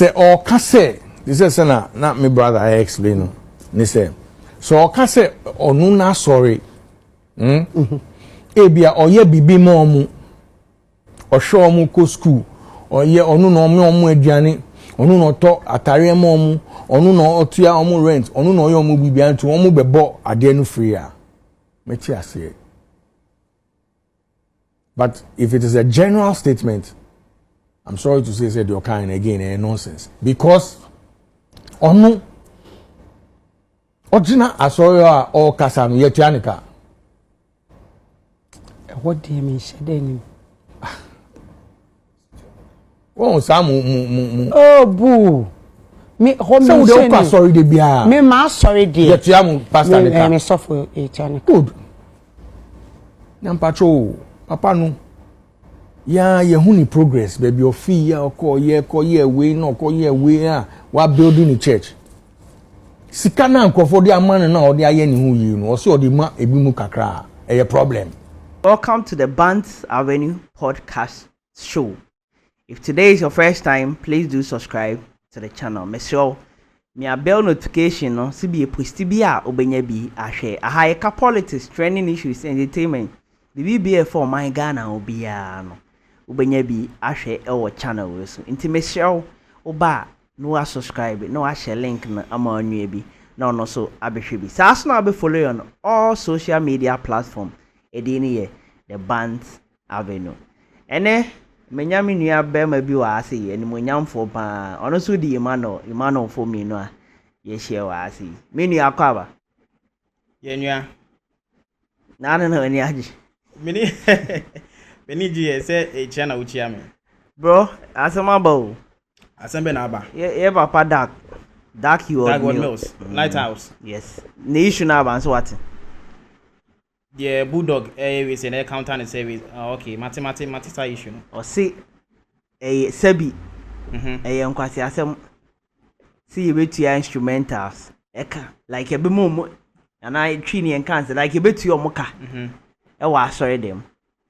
say or kase this is na me brother I explain ni say so or kase onu na sorry ebia oye bibi mo mu o show mu ko school oye onu no omu aduane onu no to atare mo mu onu no otua omu rent onu no oye omu bibi antu omu bebo ade no free a me chi ase. But if it is a general statement, I'm sorry to say you're kind again, nonsense. Because onu Ojina asoyo or kasanu yetianika. What do you mean, Shadeni? Oh, Samu. Oh, boo. Me, home so the sorry de bia. Me, ma sorry de. Yetiamu pastor nika. Me suffer yetianika. Good. Nampacho, papa no. Ya ye huni progress, baby. Your fee ya call ye way no call ye way ah. Wa building the church. Sikana nko for the man na or the aye ni hu yi no. So the ma ebi mu kakra. A problem. Welcome to the BANTS Avenue podcast show. If today is your first time, please do subscribe to the channel. Mesho, me a bell notification no si be posti bi a obenya bi ahwe. Aha ka politics, trending issues, entertainment. Bibi for my Ghana obia no. Obenya bi ahwe e wo channel we so. Nti mesho oba no subscribe, no share link na ama onwe bi. No so abehwe bi. Sa so na be follow on all social media platforms. Edini ye the BANTS Avenue. Ene menyami nua bema bi wa ase ye ni monyamfo pa ono so di Emmanuel for me no a ye share wa ase me nua akwa ye nua na ni aji meni ji say e chia na uchi ame bro asema ba o asembe na aba ye papa DAG HEWARD MILLS Lighthouse yes ni issue na ba so what the bulldog we say na counter and service okay mathematics issue no o see sabi nkwasi asem see you betua instrumentals eka like ebe mo and I twi ni enkanse like betua omoka e wa asori dem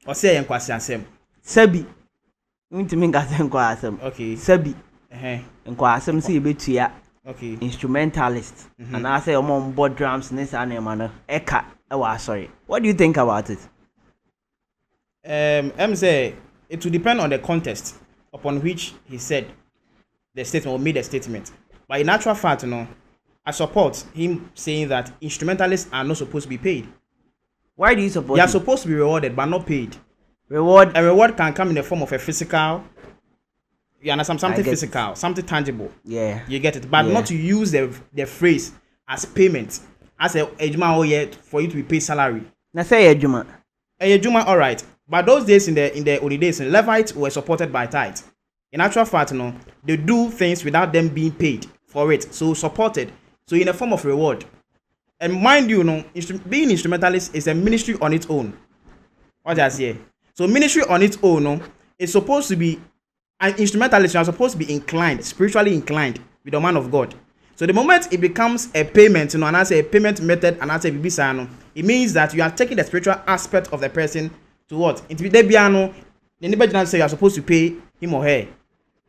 o say nkwasi asem sabi ntimi ngase nkwa asem okay sabi nkwa asem see betua okay instrumentalist and I say omo board drums ne sa na no eka sorry. What do you think about it? Say it will depend on the context upon which he said the statement or made the statement. But in actual fact, I support him saying that instrumentalists are not supposed to be paid. Why do you support? They are supposed to be rewarded, but not paid. A reward can come in the form of a physical. You understand something physical, something tangible. Yeah, you get it, but not to use the phrase as payment. As a ejuma yet for you to be paid salary. Na say ejuma. Ejuma, all right. But those days in the early days, Levites were supported by tithe. In actual fact, they do things without them being paid for it. So supported. So in a form of reward. And mind you, being instrumentalist is a ministry on its own. What I say? So ministry on its own, is supposed to be an instrumentalist. You are supposed to be inclined, spiritually inclined with the man of God. So the moment it becomes a payment, and I say a payment method, and I say bibisano, it means that you are taking the spiritual aspect of the person to what? Into the piano, the neighbor say you are supposed to pay him or her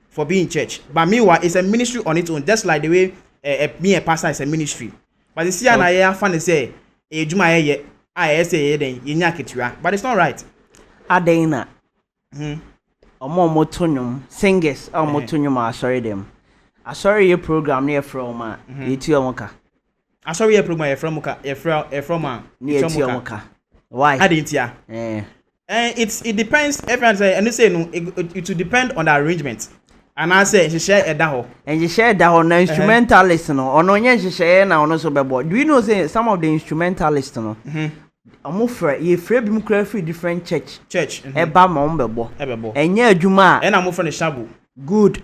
for being in church. But meanwhile, it's a ministry on its own, just like the way me a pastor is a ministry. But you see, and I fan say, a juma I say then but it's not right. Adena. Omo motonyum singers or motonyum are sorry them. I sorry your program near from Etiomoka. I sorry your program from near Etiomoka. Why? I didn't ya. It depends. Everyone say and they say no. It will depend on the arrangement. And I say she share a daho. And you share daho na instrumentalist no. Ono nye she share na ono so bebo. Do you know say some of the instrumentalists no? Omo frɛ ye frɛ bi mu kra free different church. Eba ma omo bebo. Enye adwuma. And I'm from the shabu. Good.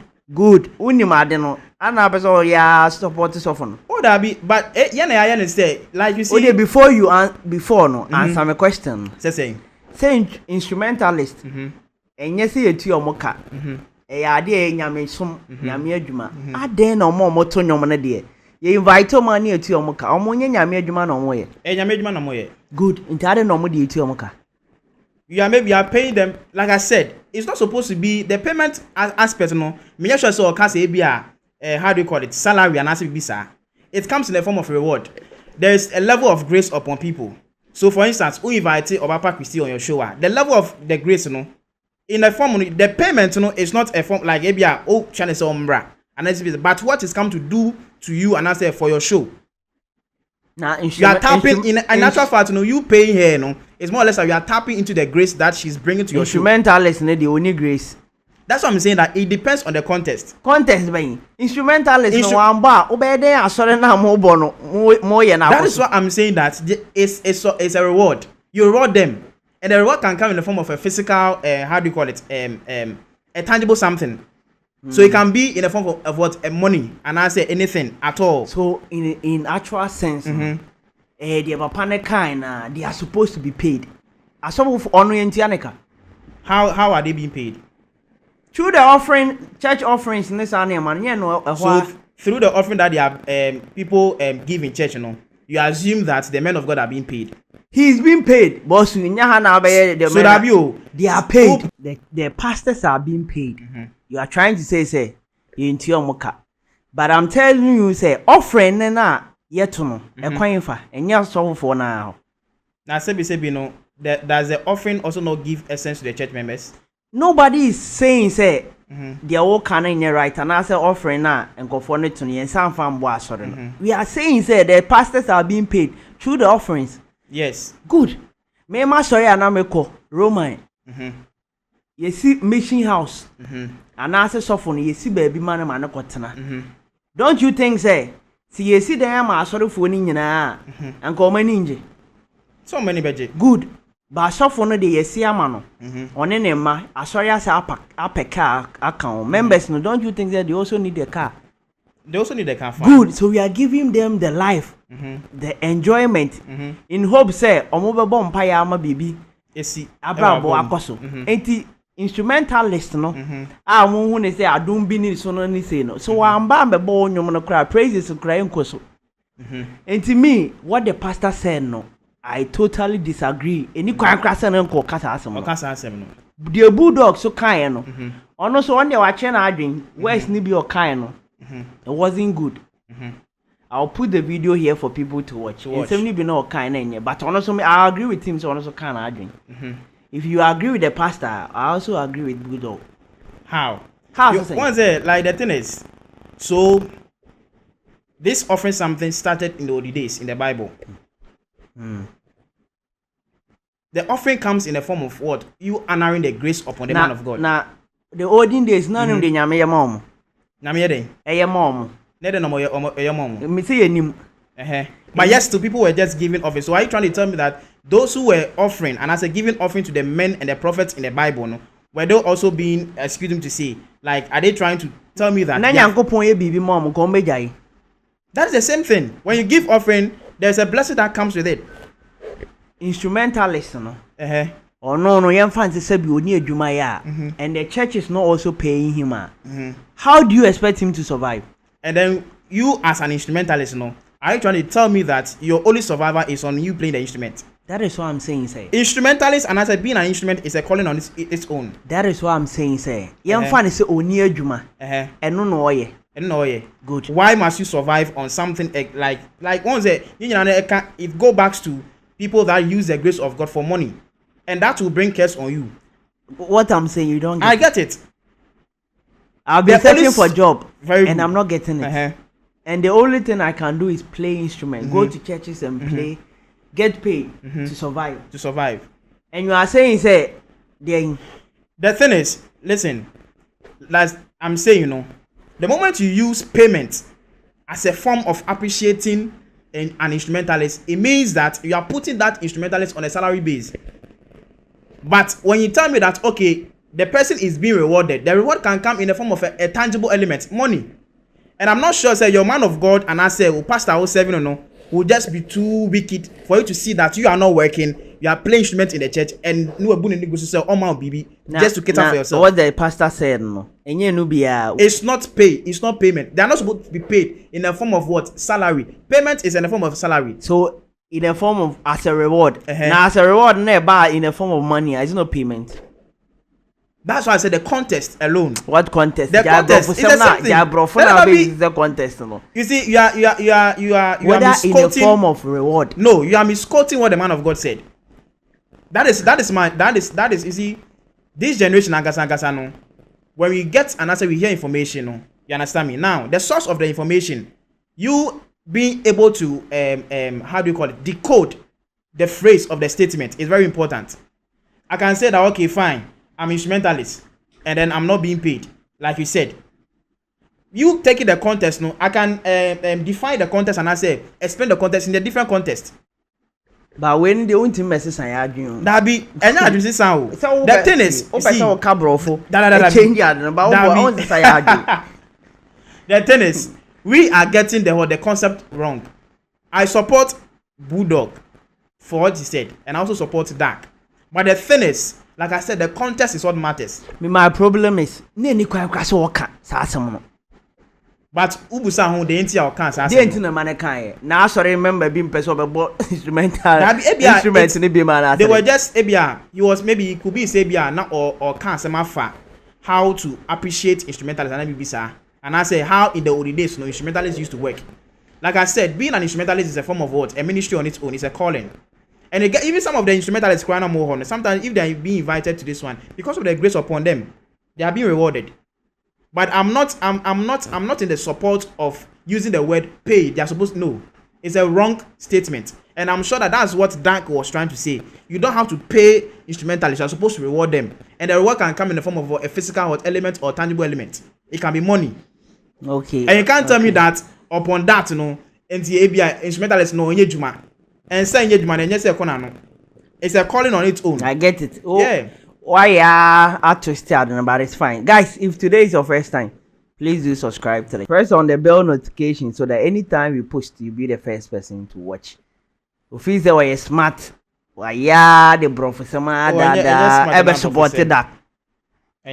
Unim ade no. Ana person ya support sofon. Oh that be but ya say like you see. Okay, before answer my question. Say instrumentalist. Enye say etu omoka. Ya ade nyame som nyame adwuma. Ade na omo to nyom na de. Ye invite omo na etu omoka. Omo nye nyame adwuma na omo ye. Nyame adwuma na omo ye. Good. Nti ade na omo de etu omoka. you are paying them. Like I said, it's not supposed to be the payment aspect. No, me sure so can say be how do you call it, salary and as visa. It comes in the form of reward. There is a level of grace upon people. So, for instance, who invited Obapa Christie on your show? The level of the grace, you know, in the form of the payment, you know, is not a form like ABA, oh, channel say umbra, and that's but what is come to do to you and I say for your show. Now, you are tapping in natural fact, you know, you paying her, you know, it's more or less like you are tapping into the grace that she's bringing to your show. Instrumentalist, the only grace. That's what I'm saying, that it depends on the context. Context, by instrumentalist, no one bar, obey there, sorry, now more bono, more now. That is what I'm saying, that it's a reward. You reward them, and the reward can come in the form of a physical, how do you call it, a tangible something. So it can be in the form of what, money, and I say anything at all. So in actual sense, the panic kind, they are supposed to be paid. As some of Orientianica. How are they being paid? Through the offering, church offerings in this area, man. You know, so through the offering that they are people give in church, you know, you assume that the men of God are being paid. He's being paid, boss. So they are paid. The pastors are being paid. You are trying to say you into your mocha, but I'm telling you, say offering na yet to know a coin for and you're so for now. Now, say no, does the offering also not give essence to the church members? Nobody is saying they are all kind in your right and I say offering now and go for it to me and some farm was we are saying the pastors are being paid through the offerings. Yes. Good. Me ma sorry anameko Roman. You see mission house. And I say so for you see baby man kotena. Don't you think see you see them ma sorry for ni nyina and come ninje. So many budget. Good. But so for no dey yesi ama no. One ne ma asori ase apeka account. Members no, don't you think that they also need a car? They also need a car. Good. So we are giving them the life, the enjoyment, in hope say omo be mpa ya ama bibi. Esi abrabo akoso. Enti instrumentalist no. Ah mo hu ne say adum bi ni so no ni say no. So amba be bo nyom no kra praises kra enkoso. Enti me what the pastor said no. I totally disagree. Any krakra no nko kasa asem no. Kasa asem no. The bulldog so kind no. Ono so one dey wa che na adwen. Where's ni bi o kind no. It wasn't good. I'll put the video here for people to watch. It's only been all kind of, but honestly, I agree with him. So also kind of arguing. If you agree with the pastor, I also agree with Bulldog. How? Once like the thing is, so this offering something started in the old days in the Bible. The offering comes in the form of what? You honoring the grace upon the man of God. Now, the olden days, none of the nyame mom. Nyame mom. Me say him. But yes, two people were just giving offering. So are you trying to tell me that those who were offering, and as a giving offering to the men and the prophets in the Bible, no, were they also being, excuse me to say, like, are they trying to tell me that? That's the same thing. When you give offering, there's a blessing that comes with it. Instrumentalist, no. Oh no, young fans say be only adwuma ya, and the church is not also paying him. How do you expect him to survive? And then you, as an instrumentalist, no, are you trying to tell me that your only survivor is on you playing the instrument? That is what I'm saying, say. Instrumentalist, and as I being an instrument, is a calling on its own. That is what I'm saying, say. Young fans say only adwuma, and no ye. Good. Why must you survive on something like once it go back to people that use the grace of God for money, and that will bring curse on you. What I'm saying, you don't get I get it. I've been searching for a job, and I'm not getting it. And the only thing I can do is play instruments, go to churches and play, get paid to survive. To survive. And you are saying, say, the thing is, listen, like I'm saying, you know, the moment you use payment as a form of appreciating an instrumentalist, it means that you are putting that instrumentalist on a salary base. But when you tell me that, okay, the person is being rewarded, the reward can come in the form of a tangible element, money. And I'm not sure, say, your man of God and I say, oh, pastor, oh, serving or no, will just be too wicked for you to see that you are not working, you are playing instruments in the church, and no one negotiate say, oh my baby, just to cater for yourself. What the pastor said, no, and you know, it's not pay, it's not payment. They are not supposed to be paid in the form of what? Salary. Payment is in the form of salary. So in the form of as a reward. Now as a reward, never in the form of money. It's not payment. That's why I said the contest alone. What contest? The contest is the same thing. Is the contest, no. You see, you are whether in the misquoting form of reward. No, you are misquoting what the man of God said. That is you see, this generation agasa no. When we get an answer, we hear information. No, you understand me? Now, the source of the information, you being able to how do you call it, decode the phrase of the statement is very important. I can say that okay, fine, I'm instrumentalist, and then I'm not being paid, like you said. You taking the context, no, I can define the context and I say explain the context in a different context. But when the only message I argue, that be any address sound. The thing is, you see, the thing is, we are getting the concept wrong. I support Bulldog for what he said, and I also support DAG. But the thing is, like I said, the context is what matters. My problem is, but Ubusa who the entire cancer. The entire man can. Now, sorry, remember being person about instruments in the man. They were just Ebia. He was maybe it could be Sebia now or cancer mafa. How to appreciate instrumentalists and Ebisa. And I say how in the old days, no instrumentalists used to work. Like I said, being an instrumentalist is a form of what? A ministry on its own. It's a calling. And even some of the instrumentalists crying more on. Sometimes if they are being invited to this one, because of the grace upon them, they are being rewarded. But I'm not in the support of using the word pay. They are supposed to know. It's a wrong statement. And I'm sure that that's what DAG was trying to say. You don't have to pay instrumentalists. You're supposed to reward them. And the reward can come in the form of a physical element or tangible element. It can be money. Okay. And you can't tell me that upon that, you know, NTA instrumentalists no juma. And say juma and yes, it's a calling on its own. I get it. Oh. Yeah. Why I twisted, but it's fine. Guys, if today is your first time, please do subscribe to the press on the bell notification so that anytime we post, you'll be the first person to watch. If you say you're smart, why yeah, the professor ever supported that.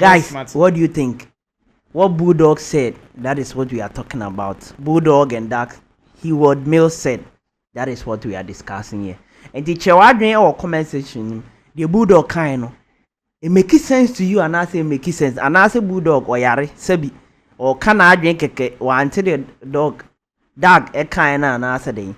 Guys, what do you think? What Bulldog said, that is what we are talking about. Bulldog and DAG HEWARD MILLS said, that is what we are discussing here. And the Chewadrin or comment section, the Bulldog kind of. It makes sense to you and I say make sense. And I say Bulldog or Yari, Sebi, or can I drink a one to the dog, DAG, a kind and answer day.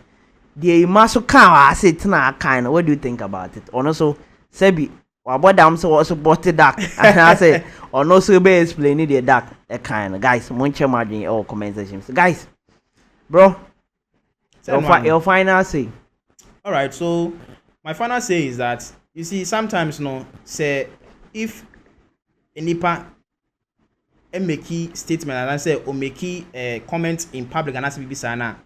The muscle cow, I say Tina kind. What do you think about it? Or also, Sebi, or what damn so supported DAG. And I say, or no so be explaining the DAG, a kind. Guys, munch margin or comment sections. Guys, bro, your final say. Alright, so my final say is that you see, sometimes no say if a nipa make statement and I say or make a comment in public and ask BBC,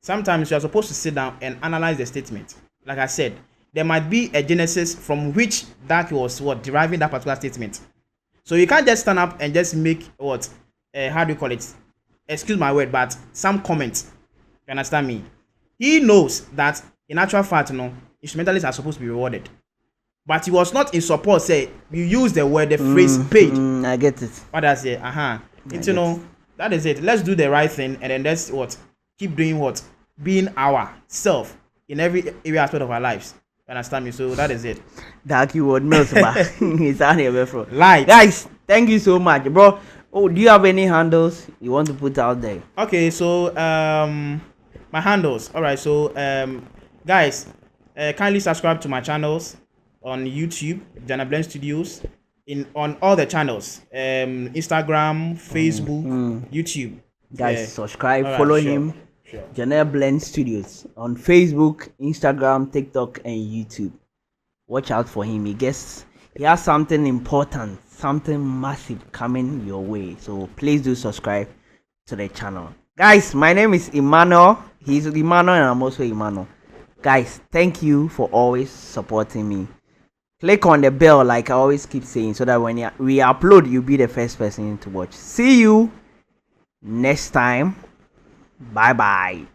sometimes you are supposed to sit down and analyze the statement. Like I said, there might be a genesis from which that was what deriving that particular statement. So you can't just stand up and just make what how do you call it? Excuse my word, but some comments. You understand me? He knows that in actual fact, instrumentalists are supposed to be rewarded. But he was not in support. Say you use the word, the phrase paid. I get it. What I say, It's that is it. Let's do the right thing, and then let's keep doing what being our self in every area aspect of our lives. You understand me? So that is it. DAG HEWARD MILLS, it's on here, bro. Light. Guys, thank you so much, bro. Oh, do you have any handles you want to put out there? Okay, so my handles. All right, so guys, kindly subscribe to my channels on YouTube, Jana Blend Studios, on all the channels, Instagram, Facebook, YouTube. Guys, subscribe, follow him, Jana Blend Studios on Facebook, Instagram, TikTok, and YouTube. Watch out for him. He has something important, something massive coming your way. So please do subscribe to the channel. Guys, my name is Emmanuel. He's Emmanuel and I'm also Emmanuel. Guys, thank you for always supporting me. Click on the bell like I always keep saying so that when we upload, you'll be the first person to watch. See you next time. Bye bye.